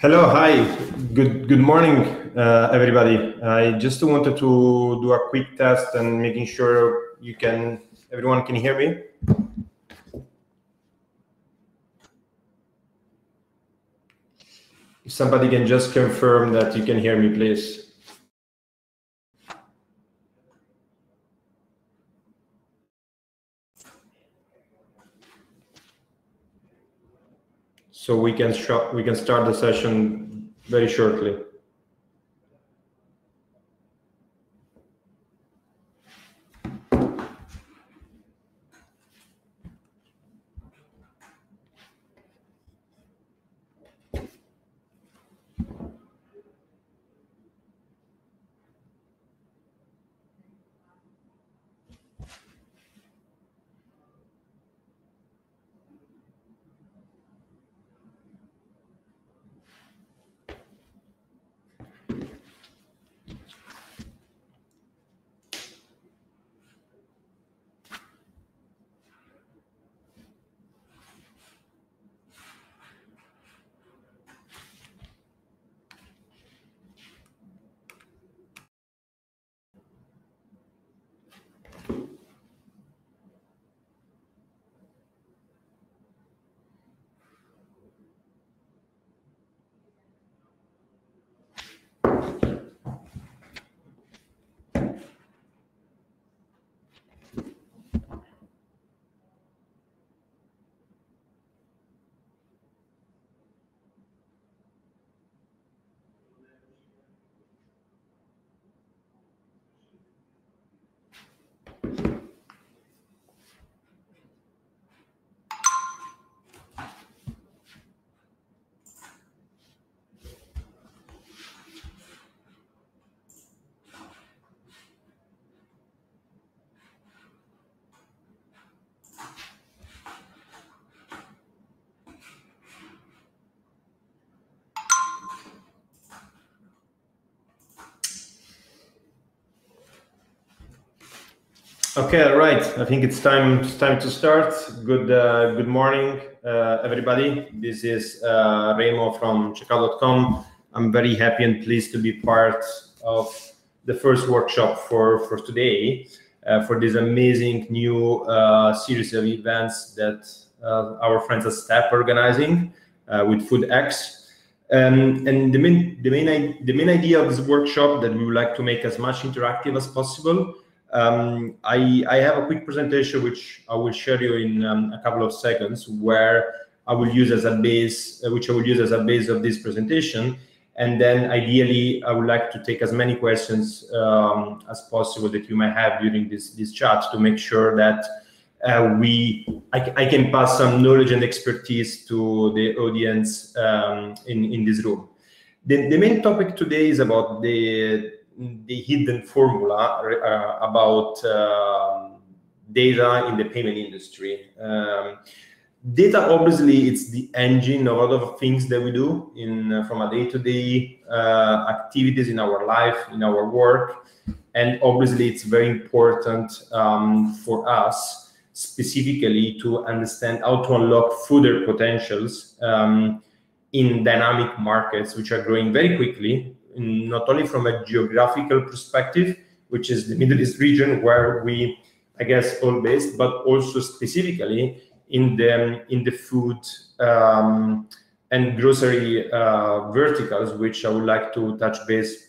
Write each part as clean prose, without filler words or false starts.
Hello, hi, good morning, everybody. I just wanted to do a quick test and making sure everyone can hear me. If somebody can just confirm that you can hear me, please. So we can start the session very shortly. Okay, all right. I think it's time to start. Good morning, everybody. This is Remo from checkout.com. I'm very happy and pleased to be part of the first workshop for today for this amazing new series of events that our friends at STEP are organizing with FoodX. And the main idea of this workshop that we would like to make as much interactive as possible. I have a quick presentation which I will share you in a couple of seconds, where I will use as a base, of this presentation. And then ideally, I would like to take as many questions as possible that you might have during this chat, to make sure that I can pass some knowledge and expertise to the audience in this room. The main topic today is about the hidden formula about data in the payment industry. Data, obviously, it's the engine of a lot of things that we do from a day-to-day activities in our life, in our work. And obviously, it's very important for us specifically to understand how to unlock further potentials in dynamic markets, which are growing very quickly, not only from a geographical perspective, which is the Middle East region where we, I guess, all based, but also specifically in the food and grocery verticals, which I would like to touch base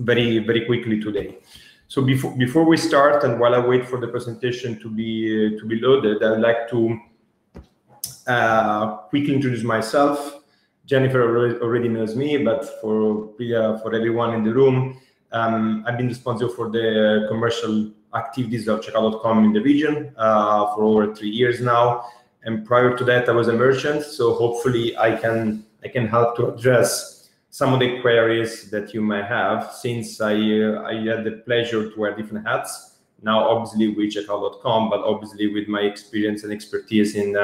very quickly today. So before we start, and while I wait for the presentation to be loaded, I'd like to quickly introduce myself. Jennifer already knows me, but for everyone in the room, I've been responsible for the commercial activities of checkout.com in the region for over 3 years now. And prior to that, I was a merchant. So hopefully I can help to address some of the queries that you might have, since I had the pleasure to wear different hats. Now, obviously with checkout.com, but obviously with my experience and expertise in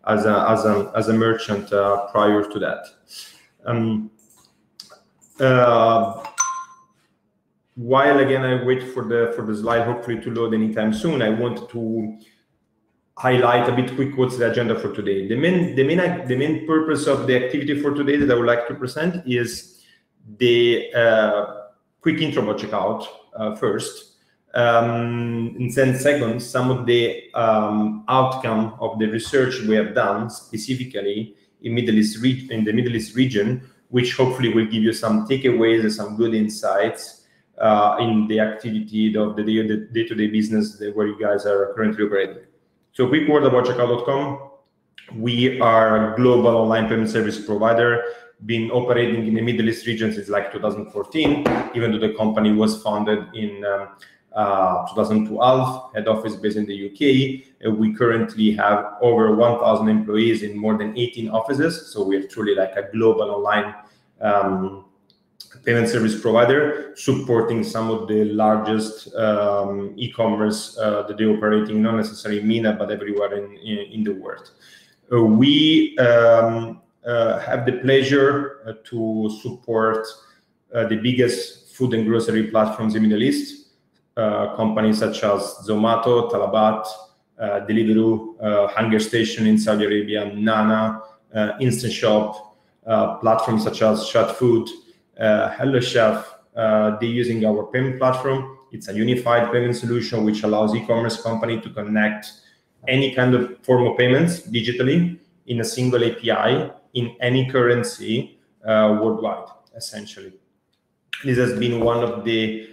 as a merchant prior to that. While again I wait for the slide hopefully to load anytime soon, I wanted to highlight a bit quick what's the agenda for today. The main purpose of the activity for today that I would like to present is the quick intro about checkout first. In 10 seconds, some of the outcome of the research we have done specifically in the Middle East region, which hopefully will give you some takeaways and some good insights in the activity of the day-to-day business where you guys are currently operating. So a quick word about checkout.com. We are a global online payment service provider, been operating in the Middle East region since like 2014, even though the company was founded in 2012, head office based in the UK. We currently have over 1,000 employees in more than 18 offices. So we are truly like a global online payment service provider, supporting some of the largest e-commerce that they're operating, not necessarily MENA, but everywhere in the world. We have the pleasure to support the biggest food and grocery platforms in the Middle East, companies such as Zomato, Talabat, Deliveroo, Hunger Station in Saudi Arabia, Nana, Instant Shop, platforms such as ShotFood, Hello Chef. They're using our payment platform. It's a unified payment solution which allows e-commerce company to connect any kind of form of payments digitally in a single API in any currency worldwide, essentially. This has been one of the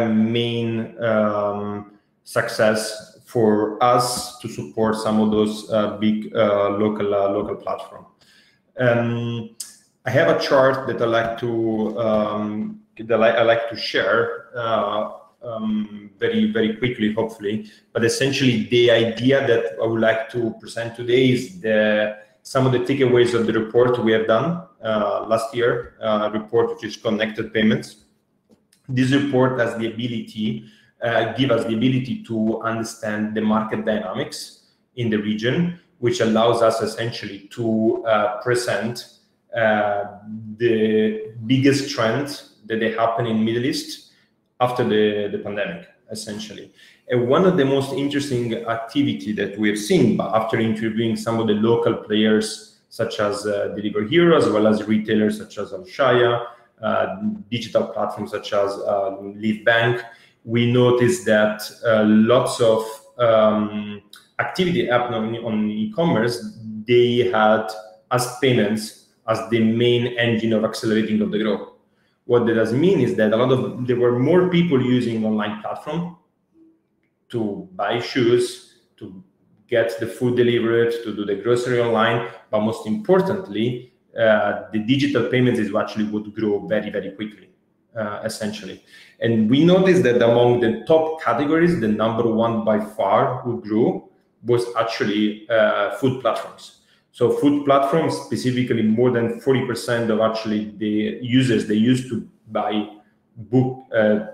main success for us to support some of those big local platforms. I have a chart that I like to share very quickly, hopefully. But essentially, the idea that I would like to present today is some of the takeaways of the report we have done last year, a report which is Connected Payments. This report has the ability, give us the ability to understand the market dynamics in the region, which allows us essentially to present the biggest trends that they happen in Middle East after the pandemic, essentially. And one of the most interesting activity that we have seen, but after interviewing some of the local players, such as Delivery Hero, as well as retailers such as Al-Shaya, digital platforms such as Leafbank, we noticed that lots of activity happening on e-commerce. They had as payments as the main engine of accelerating of the growth. What that does mean is that there were more people using online platform to buy shoes, to get the food delivered, to do the grocery online, but most importantly, the digital payments is what actually would grow very quickly, essentially. And we noticed that among the top categories, the number one by far who grew was actually food platforms. So food platforms, specifically, more than 40% of actually the users they used to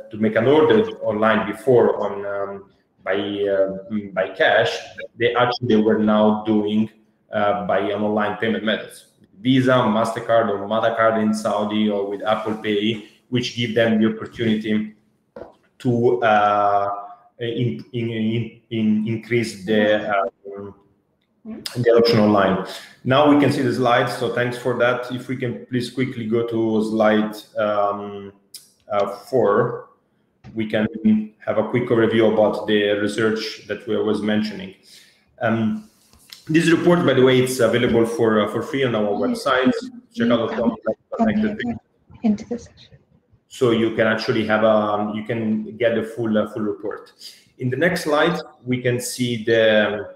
to make an order online before on by cash, they were now doing by an online payment methods, Visa, MasterCard, or Mastercard in Saudi, or with Apple Pay, which give them the opportunity to increase the adoption online. Now we can see the slides, so thanks for that. If we can please quickly go to slide 4, we can have a quick overview about the research that we was mentioning. This report, by the way, it's available for free on our website. Checkout.com. Into the session. So you can actually have you can get the full report. In the next slide, we can see the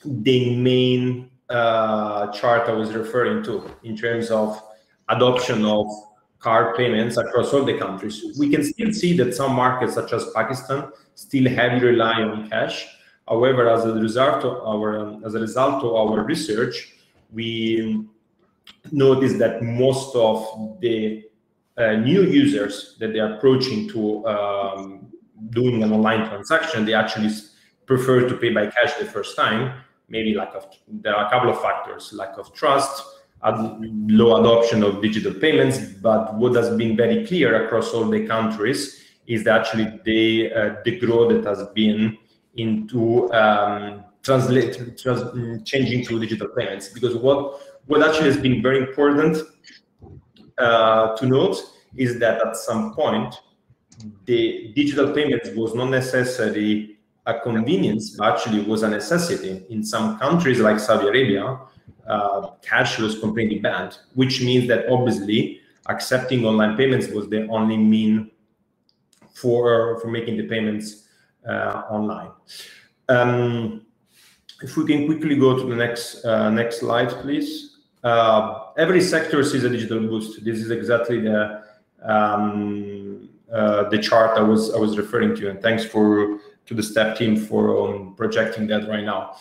main chart I was referring to in terms of adoption of card payments across all the countries. We can still see that some markets, such as Pakistan, still heavily rely on cash. However, as a result of our research, we noticed that most of the new users that they're approaching to doing an online transaction, they actually prefer to pay by cash the first time. Maybe there are a couple of factors: lack of trust, low adoption of digital payments. But what has been very clear across all the countries is that actually the growth that has been into changing to digital payments. Because what actually has been very important to note is that at some point, the digital payments was not necessarily a convenience, but actually was a necessity. In some countries like Saudi Arabia, cash was completely banned, which means that obviously accepting online payments was the only mean for making the payments online. If we can quickly go to the next slide, please. Every sector sees a digital boost. This is exactly the chart I was referring to, and thanks to the STEP team for projecting that right now.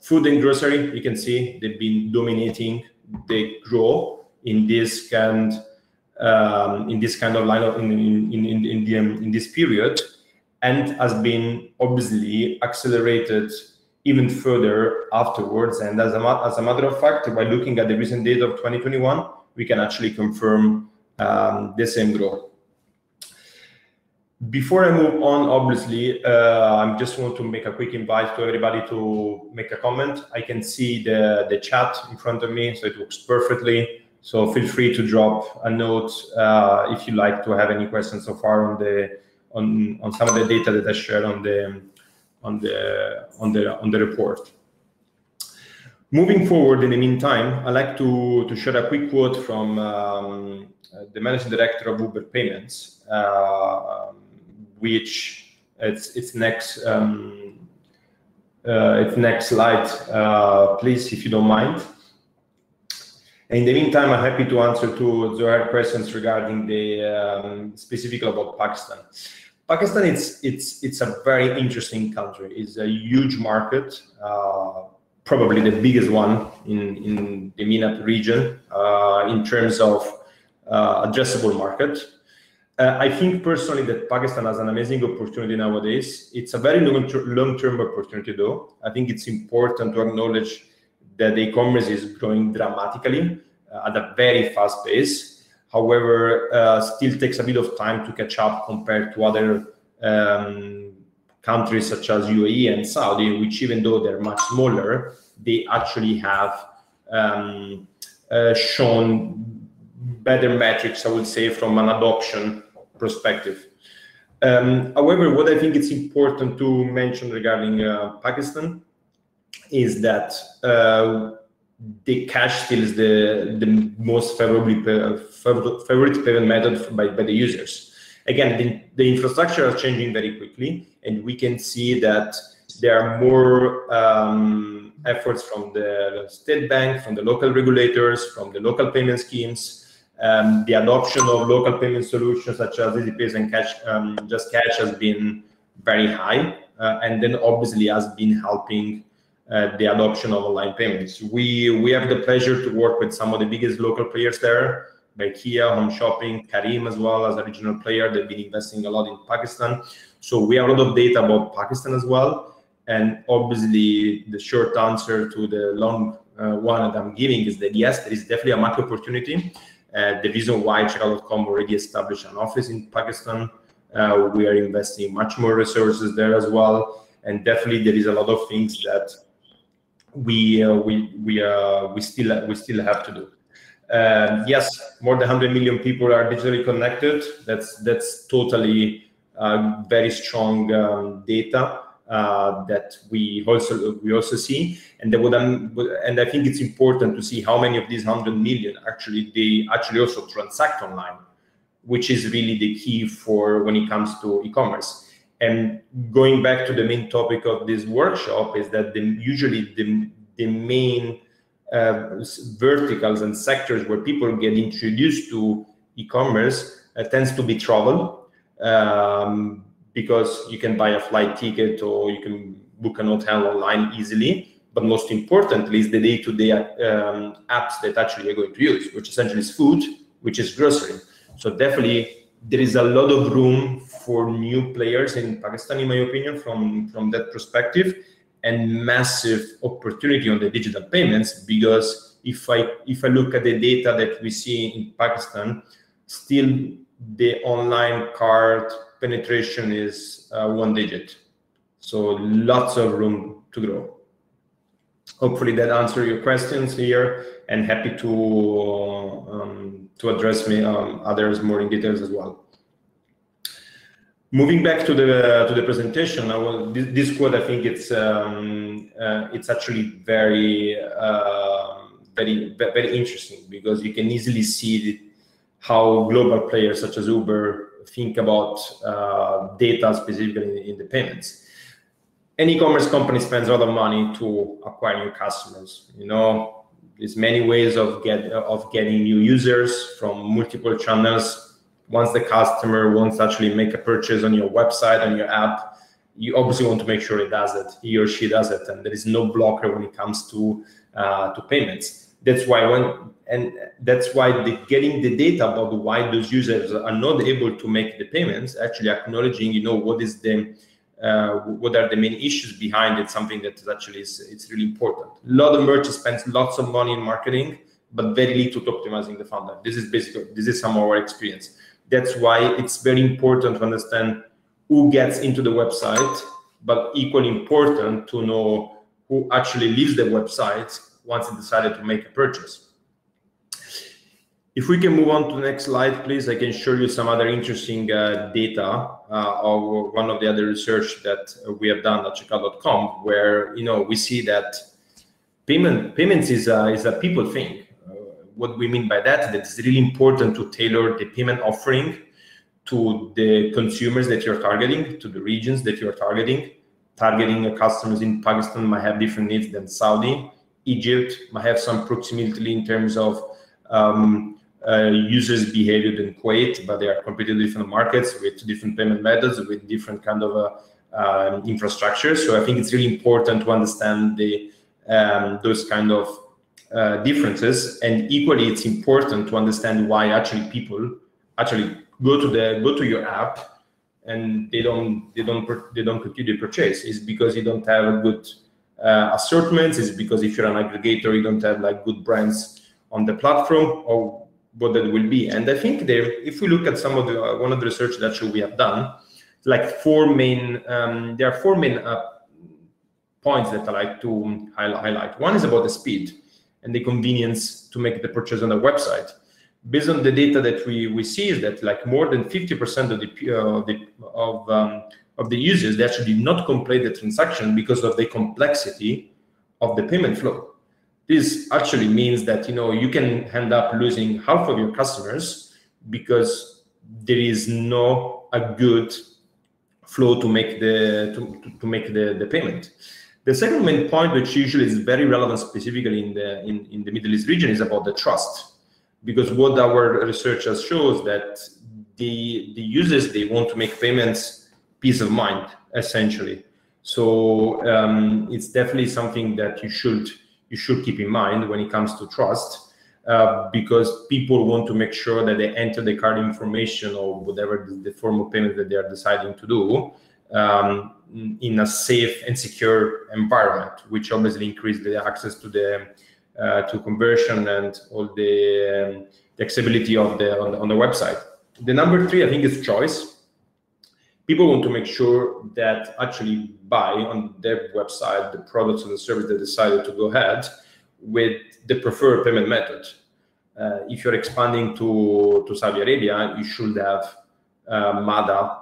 Food and grocery, you can see they've been dominating. They grow in this kind of lineup in this period, and has been obviously accelerated even further afterwards. And as a matter of fact, by looking at the recent data of 2021, we can actually confirm the same growth. Before I move on, obviously, I just want to make a quick invite to everybody to make a comment. I can see the chat in front of me, so it works perfectly. So feel free to drop a note if you like to have any questions so far on some of the data that I shared on the report. Moving forward, in the meantime, I'd like to share a quick quote from the managing director of Uber Payments, which it's next slide, please, if you don't mind. In the meantime, I'm happy to answer to Zohar questions regarding the specifically about Pakistan. Pakistan, it's a very interesting country. It's a huge market, probably the biggest one in the MENA region in terms of addressable market. I think personally that Pakistan has an amazing opportunity nowadays. It's a very long-term opportunity, though. I think it's important to acknowledge that the e-commerce is growing dramatically at a very fast pace. However, still takes a bit of time to catch up compared to other countries such as UAE and Saudi, which even though they're much smaller, they actually have shown better metrics, I would say, from an adoption perspective. However, what I think it's important to mention regarding Pakistan is that the cash still is the most favorite payment method by the users. Again, the infrastructure is changing very quickly, and we can see that there are more efforts from the state bank, from the local regulators, from the local payment schemes. The adoption of local payment solutions such as EasyPay and Cash, Just Cash has been very high, and then obviously has been helping the adoption of online payments. We have the pleasure to work with some of the biggest local players there, like Kia, Home Shopping, Kareem as well as a regional player. They've been investing a lot in Pakistan. So we have a lot of data about Pakistan as well. And obviously the short answer to the long one that I'm giving is that yes, there is definitely a market opportunity. The reason why Checkout.com already established an office in Pakistan, we are investing much more resources there as well. And definitely there is a lot of things that we still have to do. Yes, more than 100 million people are digitally connected. That's totally very strong data that we also see, and I think it's important to see how many of these 100 million they actually also transact online, which is really the key for when it comes to e-commerce. And going back to the main topic of this workshop is that usually the main verticals and sectors where people get introduced to e-commerce tends to be travel, because you can buy a flight ticket or you can book an hotel online easily. But most importantly is the day-to-day apps that actually you're going to use, which essentially is food, which is grocery. So definitely there is a lot of room for new players in Pakistan, in my opinion, from that perspective, and massive opportunity on the digital payments, because if I look at the data that we see in Pakistan, still the online card penetration is 1 digit. So lots of room to grow. Hopefully that answers your questions here, and happy to address others more in details as well. Moving back to the presentation, this quote, I think it's actually very interesting, because you can easily see how global players such as Uber think about data, specifically in the payments. An e-commerce company spends a lot of money to acquire new customers. You know, there's many ways of getting new users from multiple channels. Once the customer wants to actually make a purchase on your website, on your app, you obviously want to make sure he or she does it, and there is no blocker when it comes to payments. That's why getting the data about why those users are not able to make the payments, actually acknowledging, you know, what are the main issues behind it, something that is actually it's really important. A lot of merchants spend lots of money in marketing, but very little to optimizing the funnel. This is some of our experience. That's why it's very important to understand who gets into the website, but equally important to know who actually leaves the website once they decided to make a purchase. If we can move on to the next slide, please, I can show you some other interesting data of one of the other research that we have done at Checkout.com, where, you know, we see that payments is a people thing. What we mean by that it's really important to tailor the payment offering to the consumers that you're targeting, to the regions that you're targeting. Targeting customers in Pakistan might have different needs than Saudi. Egypt might have some proximity in terms of users' behavior than Kuwait, but they are completely different markets with different payment methods, with different kind of infrastructure. So I think it's really important to understand those kind of differences, and equally it's important to understand why actually people actually go to your app and they don't continue to purchase. It's because you don't have a good assortments. It's because if you're an aggregator, you don't have like good brands on the platform, or what that will be. And I think if we look at some of one of the research that we have done, like there are four main points that I like to highlight. One is about the speed and the convenience to make the purchase on the website. Based on the data that we see is that like more than 50% of the users, they actually did not complete the transaction because of the complexity of the payment flow. This actually means that, you know, you can end up losing half of your customers because there is no a good flow to make the payment. The second main point, which usually is very relevant specifically in the Middle East region, is about the trust. Because what our research has shows that the users, they want to make payments peace of mind, essentially. So it's definitely something that you should keep in mind when it comes to trust, because people want to make sure that they enter the card information or whatever the form of payment that they are deciding to do in a safe and secure environment, which obviously increases the access to the to conversion and all the accessibility on the website. The number three, I think, is choice. People want to make sure that actually buy on their website the products or the service they decided to go ahead with the preferred payment method. If you're expanding to Saudi Arabia, you should have MADA,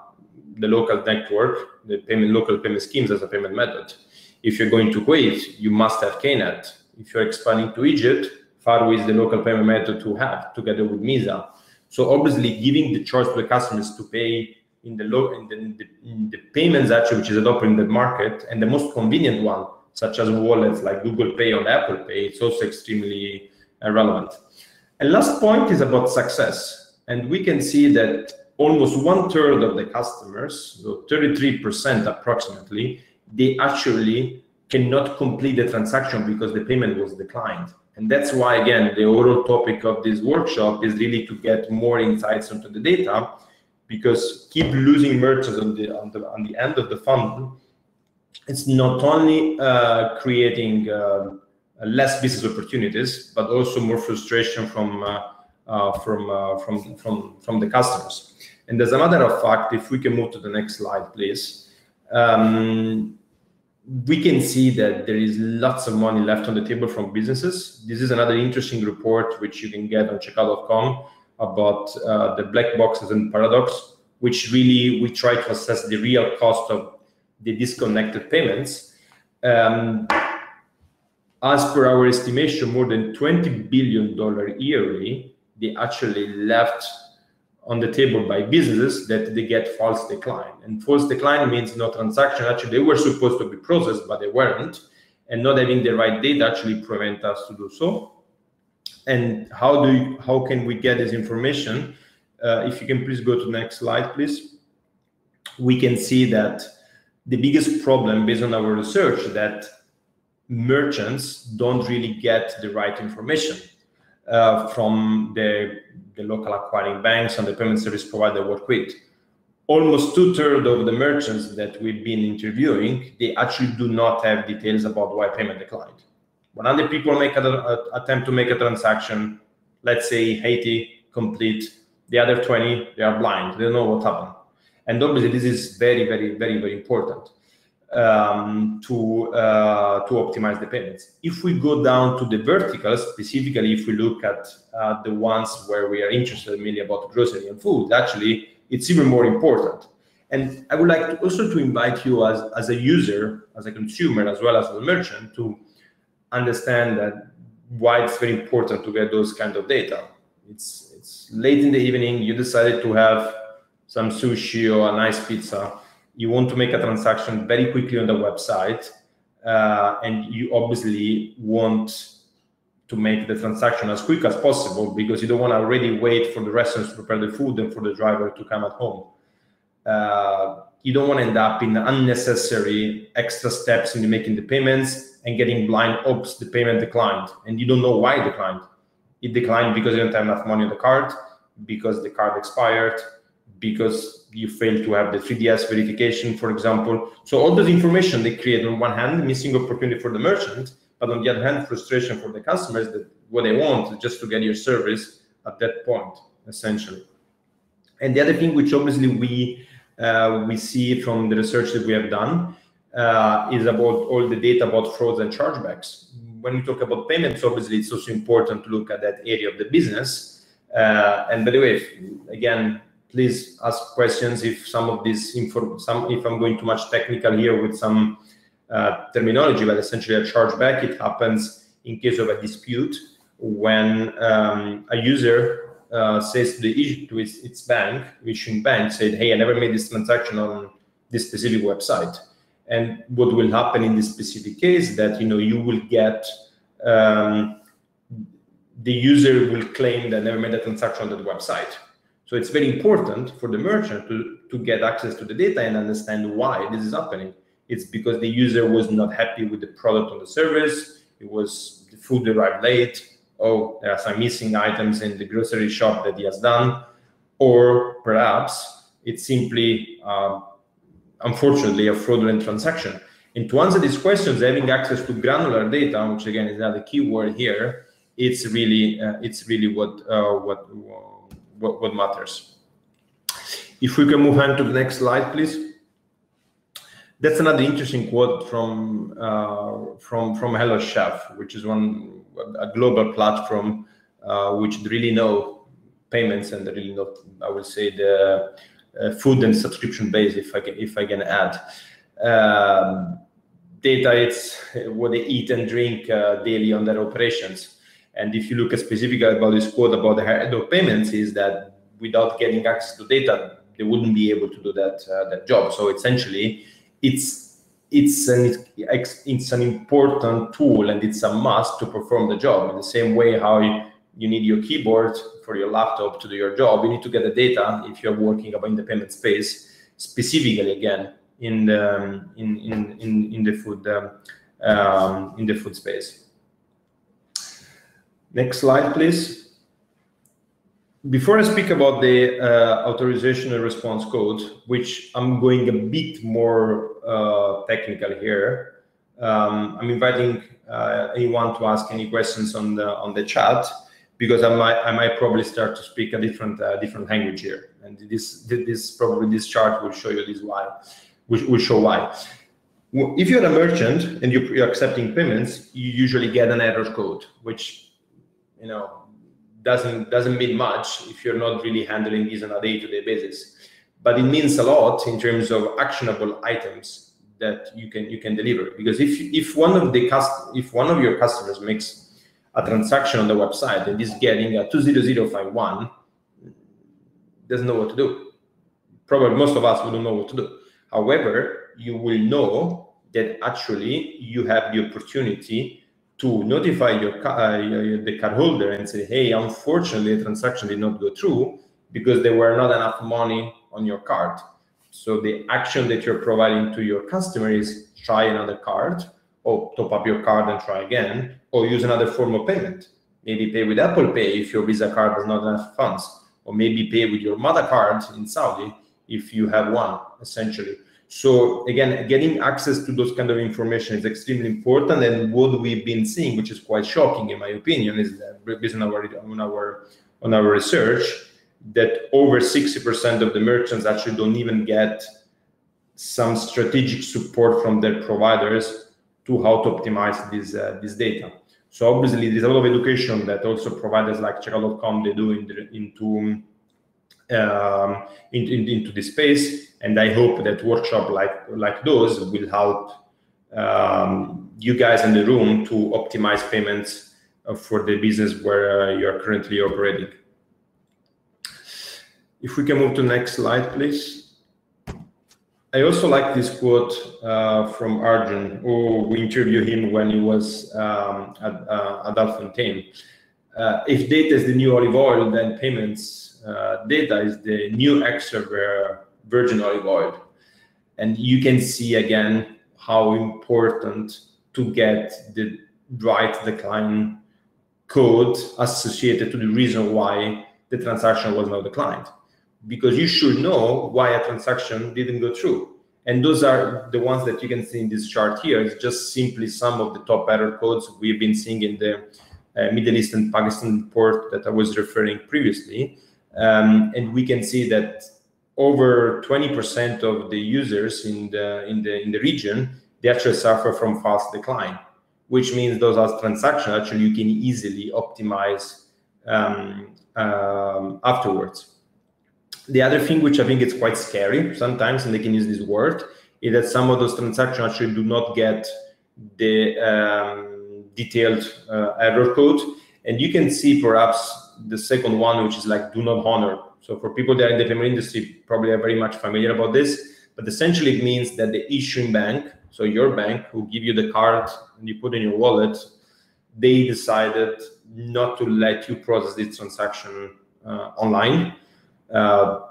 the local network, the local payment schemes as a payment method. If you're going to Kuwait, you must have KNet. If you're expanding to Egypt, Farwi is the local payment method to have, together with Misa. So obviously giving the choice to the customers to pay in the payments actually, which is adopted in the market, and the most convenient one, such as wallets like Google Pay or Apple Pay, it's also extremely relevant. And last point is about success. And we can see that almost 1/3 of the customers, so 33% approximately, they actually cannot complete the transaction because the payment was declined. And that's why, again, the overall topic of this workshop is really to get more insights into the data, because keep losing merchants on the end of the funnel, it's not only creating less business opportunities, but also more frustration from the customers. And as a matter of fact, if we can move to the next slide, please. we can see that there is lots of money left on the table from businesses. This is another interesting report which you can get on checkout.com about the black boxes and paradox, which really we try to assess the real cost of the disconnected payments. As per our estimation, more than $20 billion yearly, they actually left on the table by businesses that they get false decline. And false decline means no transaction. Actually, they were supposed to be processed, but they weren't. And not having the right data actually prevent us to do so. And how can we get this information? If you can please go to the next slide, please. We can see that the biggest problem based on our research that merchants don't really get the right information from the local acquiring banks and the payment service provider they work with. Almost 2/3 of the merchants that we've been interviewing, they actually do not have details about why payment declined. 100 people make an attempt to make a transaction, let's say 80 complete, the other 20, they are blind, they don't know what happened. And obviously this is very, very, very, very important to optimize the payments. If we go down to the verticals, specifically if we look at the ones where we are interested mainly about grocery and food, actually it's even more important. And I would like to also to invite you as a user, as a consumer, as well as a merchant, to understand that why it's very important to get those kind of data. It's late in the evening, you decided to have some sushi or a nice pizza. You want to make a transaction very quickly on the website, and you obviously want to make the transaction as quick as possible because you don't want to already wait for the restaurants to prepare the food and for the driver to come at home. You don't want to end up in unnecessary extra steps in making the payments and getting blind, oops, the payment declined, and you don't know why it declined. It declined because you don't have enough money on the card, because the card expired, because you failed to have the 3DS verification, for example. So all those information they create, on one hand, missing opportunity for the merchant, but on the other hand, frustration for the customers that what they want is just to get your service at that point, essentially. And the other thing which obviously we see from the research that we have done is about all the data about frauds and chargebacks. When we talk about payments, obviously it's also important to look at that area of the business. And by the way, again, please ask questions if some of this if I'm going too much technical here with some terminology, but essentially a chargeback, it happens in case of a dispute when a user says to its bank, issuing bank, said, hey, I never made this transaction on this specific website. And what will happen in this specific case that, you will get, the user will claim that never made a transaction on that website. So it's very important for the merchant to get access to the data and understand why this is happening. It's because the user was not happy with the product or the service. The food arrived late. Oh, there are some missing items in the grocery shop that he has done. Or perhaps it's simply, unfortunately, a fraudulent transaction. And to answer these questions, having access to granular data, which again is another key word here, it's really what matters. If we can move on to the next slide, please. That's another interesting quote from Hello Chef, which is a global platform which really know payments and really know, I would say, the food and subscription base, if I can add. Data, it's what they eat and drink daily on their operations. And if you look specifically about this quote about the head of payments, is that without getting access to data, they wouldn't be able to do that job. So essentially, it's an important tool and it's a must to perform the job. In the same way how you need your keyboard for your laptop to do your job, you need to get the data if you're working about in the payment space, specifically again in the food space. Next slide, please. Before I speak about the authorization and response code, which I'm going a bit more technical here, I'm inviting anyone to ask any questions on the chat, because I might probably start to speak a different language here, and this chart will show you this why. we'll show why. If you're a merchant and you're accepting payments, you usually get an error code, which doesn't mean much if you're not really handling these on a day-to-day basis. But it means a lot in terms of actionable items that you can deliver. Because if one of your customers makes a transaction on the website and is getting a 20051, doesn't know what to do. Probably most of us wouldn't know what to do. However, you will know that actually you have the opportunity to notify the cardholder and say, hey, unfortunately, the transaction did not go through because there were not enough money on your card. So the action that you're providing to your customer is try another card, or top up your card and try again, or use another form of payment. Maybe pay with Apple Pay if your Visa card has not enough funds, or maybe pay with your mother card in Saudi if you have one, essentially. So again, getting access to those kind of information is extremely important. And what we've been seeing, which is quite shocking in my opinion, is that based on our research, that over 60% of the merchants actually don't even get some strategic support from their providers to how to optimize this data. So obviously, there's a lot of education that also providers like Checkout.com they do into this space, and I hope that workshop like those will help you guys in the room to optimize payments for the business where you're currently operating. If we can move to the next slide, please. I also like this quote from Arjun, who we interviewed him when he was at Alfontaine. If data is the new olive oil, then payments data is the new extra virgin olive oil. And you can see again how important to get the right decline code associated to the reason why the transaction was not declined. Because you should know why a transaction didn't go through. And those are the ones that you can see in this chart here. It's just simply some of the top error codes we've been seeing in the Middle East and Pakistan report that I was referring previously. And we can see that over 20% of the users in the region, they actually suffer from fast decline, which means those are transactions actually you can easily optimize afterwards. The other thing, which I think is quite scary sometimes, and they can use this word, is that some of those transactions actually do not get the detailed error code. And you can see perhaps the second one, which is like do not honor. So for people that are in the payment industry, probably are very much familiar about this, but essentially it means that the issuing bank, so your bank who give you the card and you put in your wallet, they decided not to let you process this transaction online.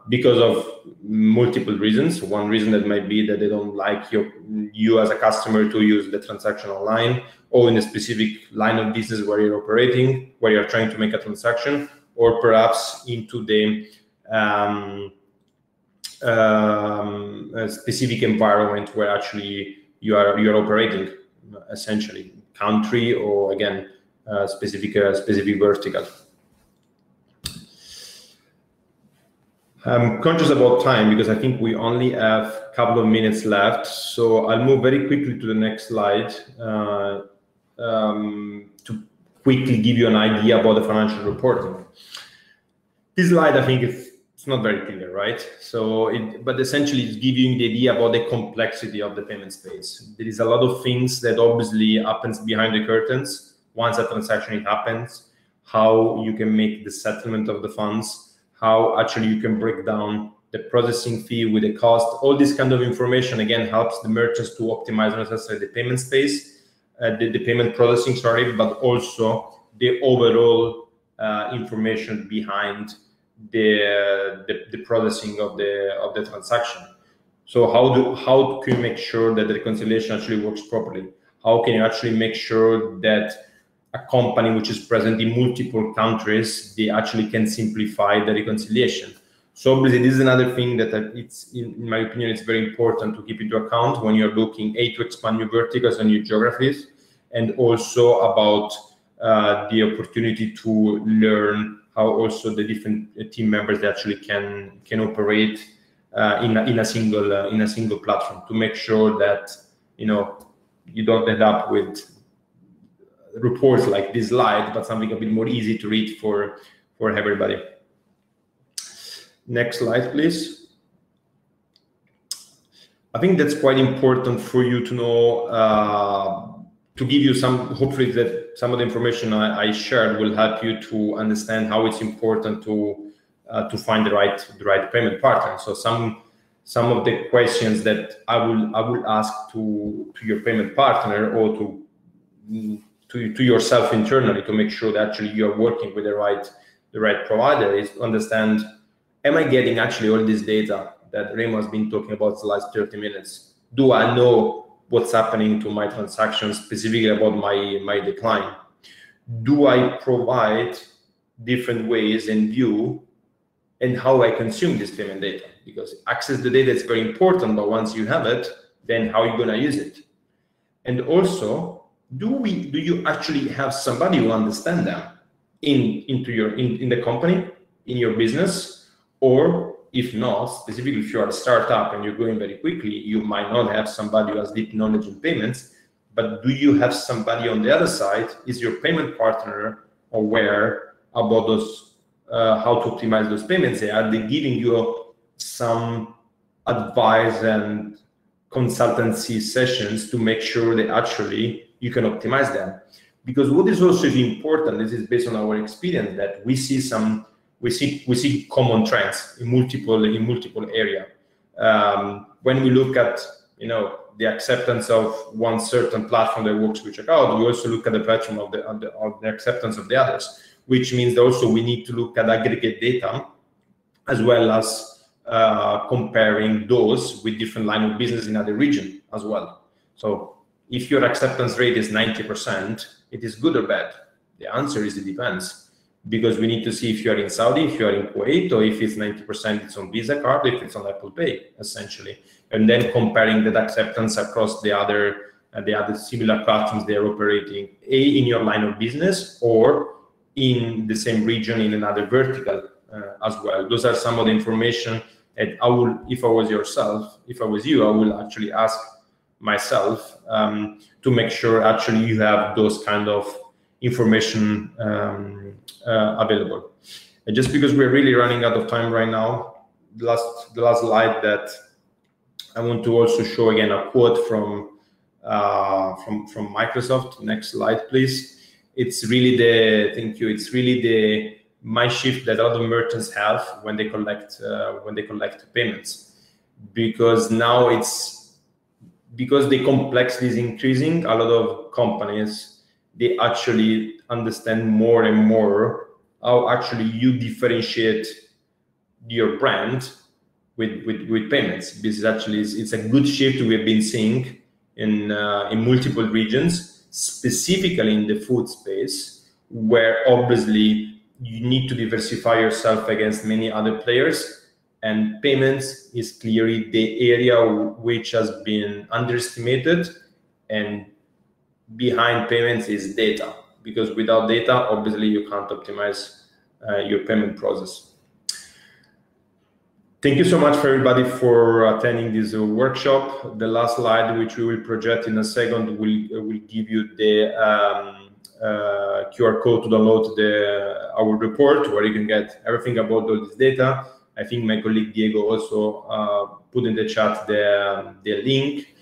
Because of multiple reasons. One reason that might be that they don't like you as a customer to use the transaction online, or in a specific line of business where you're operating, where you're trying to make a transaction, or perhaps into the a specific environment where actually you're operating, essentially country or again specific vertical. I'm conscious about time because I think we only have a couple of minutes left. So I'll move very quickly to the next slide to quickly give you an idea about the financial reporting. This slide, I think it's not very clear, right? So, but essentially it's giving you the idea about the complexity of the payment space. There is a lot of things that obviously happens behind the curtains. Once a transaction happens, how you can make the settlement of the funds, how actually you can break down the processing fee with the cost. All this kind of information, again, helps the merchants to optimize not necessarily the payment space, the payment processing, sorry, but also the overall information behind the processing of the transaction. So how can you make sure that the reconciliation actually works properly? How can you actually make sure that a company which is present in multiple countries, they actually can simplify the reconciliation? So obviously this is another thing that it's, in my opinion, it's very important to keep into account when you're looking to expand new verticals and new geographies, and also about the opportunity to learn how also the different team members that actually can operate in a single platform, to make sure that you don't end up with reports like this slide, but something a bit more easy to read for everybody. Next slide, please. I think that's quite important for you to know, to give you hopefully that some of the information I shared will help you to understand how it's important to find the right payment partner. So some of the questions that I will ask to your payment partner, or to yourself internally, to make sure that actually you're working with the right provider, is to understand, am I getting actually all this data that Remo has been talking about the last 30 minutes? Do I know what's happening to my transactions, specifically about my decline? Do I provide different ways and view and how I consume this payment data? Because access the data is very important, but once you have it, then how are you going to use it? And also, do you actually have somebody who understands them in the company, in your business? Or if not, specifically if you are a startup and you're growing very quickly, you might not have somebody who has deep knowledge in payments, but do you have somebody on the other side? Is your payment partner aware about those, how to optimize those payments? Are they giving you some advice and consultancy sessions to make sure that actually you can optimize them? Because what is also important, this is based on our experience, that we see common trends in multiple areas. When we look at the acceptance of one certain platform that works with checkout, we also look at the platform of the acceptance of the others, which means that also we need to look at aggregate data, as well as comparing those with different line of business in other region as well. So if your acceptance rate is 90%, it is good or bad? The answer is it depends, because we need to see if you are in Saudi, if you are in Kuwait, or if it's 90% it's on Visa card, if it's on Apple Pay, essentially. And then comparing that acceptance across the other similar platforms they are operating, in your line of business or in the same region in another vertical as well. Those are some of the information that I will, if I was you, I will actually ask myself to make sure actually you have those kind of information available. And just because we're really running out of time right now, the last slide that I want to also show again a quote from Microsoft. Next slide, please. It's really it's really the mind shift that other merchants have when they collect payments, because now because the complexity is increasing. A lot of companies, they actually understand more and more how actually you differentiate your brand with payments. This is actually, it's a good shift we have been seeing in multiple regions, specifically in the food space, where obviously you need to diversify yourself against many other players, and payments is clearly the area which has been underestimated, and behind payments is data, because without data, obviously you can't optimize your payment process. Thank you so much for everybody for attending this workshop. The last slide, which we will project in a second, will give you the QR code to download our report, where you can get everything about all this data. I think my colleague Diego also put in the chat the link.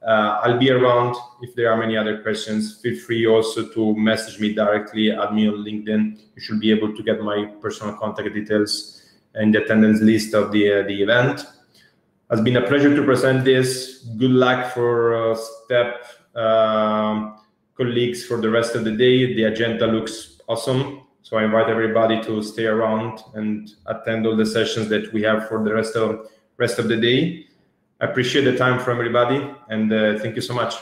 I'll be around if there are many other questions. Feel free also to message me directly, add me on LinkedIn. You should be able to get my personal contact details and the attendance list of the event. It's been a pleasure to present this. Good luck for STEP colleagues for the rest of the day. The agenda looks awesome. So I invite everybody to stay around and attend all the sessions that we have for the rest of the day. I appreciate the time from everybody, and thank you so much.